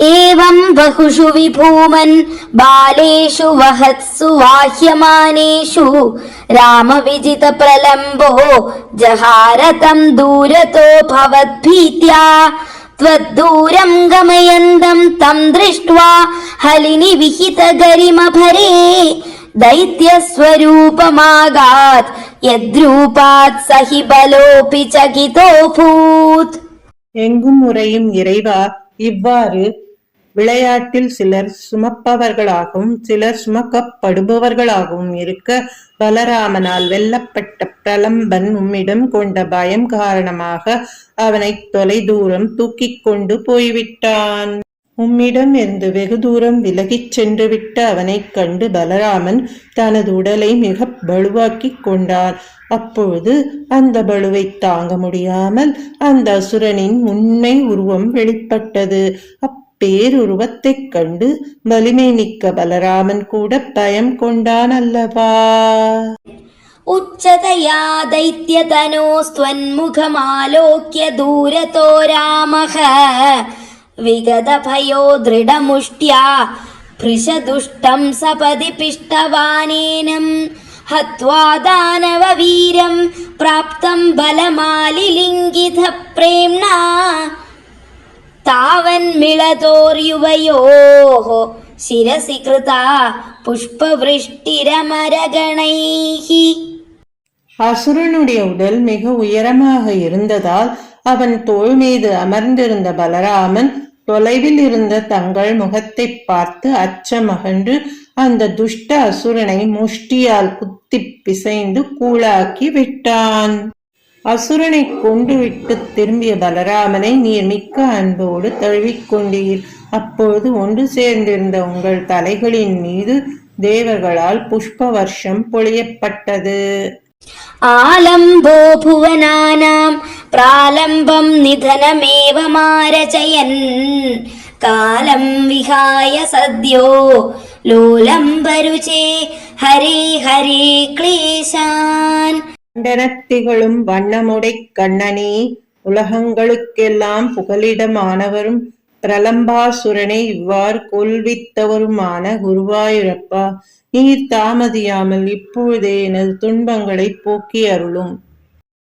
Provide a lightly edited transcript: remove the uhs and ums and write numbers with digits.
एवं बहुषु विभूमन् बालेषु वहत्सु वाह्यमानेषु रामविजित प्रलम्बो जहारतं दूरतो भवद्भीत्या त्वद्दूरं गमयन्तं तं दृष्ट्वा हलिनि विहित गरिमभरे दैत्यस्वरूपमागात् यद्रूपात् सहि बलोऽपि चकितोऽभूत्. எங்கும் உறையும் இறைவா, இவ்வாறு விளையாட்டில் சிலர் சுமப்பவர்களாகவும் சிலர் சுமக்கப்படுபவர்களாகவும் இருக்க, பலராமனால் வெல்லப்பட்ட பிரலம்பன் உம்மிடம் கொண்ட பயம் காரணமாக அவனை தொலை தூரம் தூக்கிக் கொண்டு போய்விட்டான். உம்மிடம் இருந்து வெகு தூரம் விலகிச் சென்று விட்ட அவனை கண்டு பலராமன் தனது உடலை மிக பலுவாக்கிக் கொண்டான். அப்பொழுது அந்த பலுவை தாங்க முடியாமல் அந்த அசுரனின் உண்மை உருவம் வெளிப்பட்டது. அப்பேருருவத்தைக் கண்டு வலிமை மிக்க பலராமன் கூட பயம் கொண்டான் அல்லவா? உச்சதயா दैत्यतनोस्त्वन्मुखमालोक्य दूरतो रामः विगतभयो दृढमुष्ट्या भृशदुष्टं सपदि पिष्टवानेनं हत्वा दानववीरं प्राप्तं बलमालिलिङ्गितः प्रेम्णा तावन्मिळतोर्युवयोः शिरसि कृता पुष्पवृष्टिरमरगणैः. அசுரனுடைய உடல் மிக உயரமாக இருந்ததால் அவன் தோள் மீது அமர்ந்திருந்த பலராமன் தொலைவில் இருந்த தங்கள் முகத்தை பார்த்து அச்சமகன்று அந்த துஷ்ட அசுரனை முஷ்டியால் குத்தி பிசைந்து கூழாக்கி விட்டான். அசுரனை கொண்டு விட்டு திரும்பிய பலராமனை நீர் மிக்க அன்போடு தழுவிக்கொண்டீர். அப்பொழுது ஒன்று சேர்ந்திருந்த உங்கள் தலைகளின் மீது தேவர்களால் புஷ்ப வருஷம் பொழியப்பட்டது. आलम्बो भुवनानां प्रालम्बं निधनमेव मारचयन् कालं विहाय सद्यो लोलम्बरुचे हरे हरे क्लेशान्. கண்டனத்திகளும் வண்ணமுடை கண்ணனே, உலகங்களுக்கெல்லாம் புகலிடமானவரும் பிரலம்பாசுரனை இவ்வாறு கொல்வித்தவருமான குருவாயூரப்பா, நீர் தாமதியாமல் இப்பொழுதே எனது துன்பங்களை போக்கி அருளும்.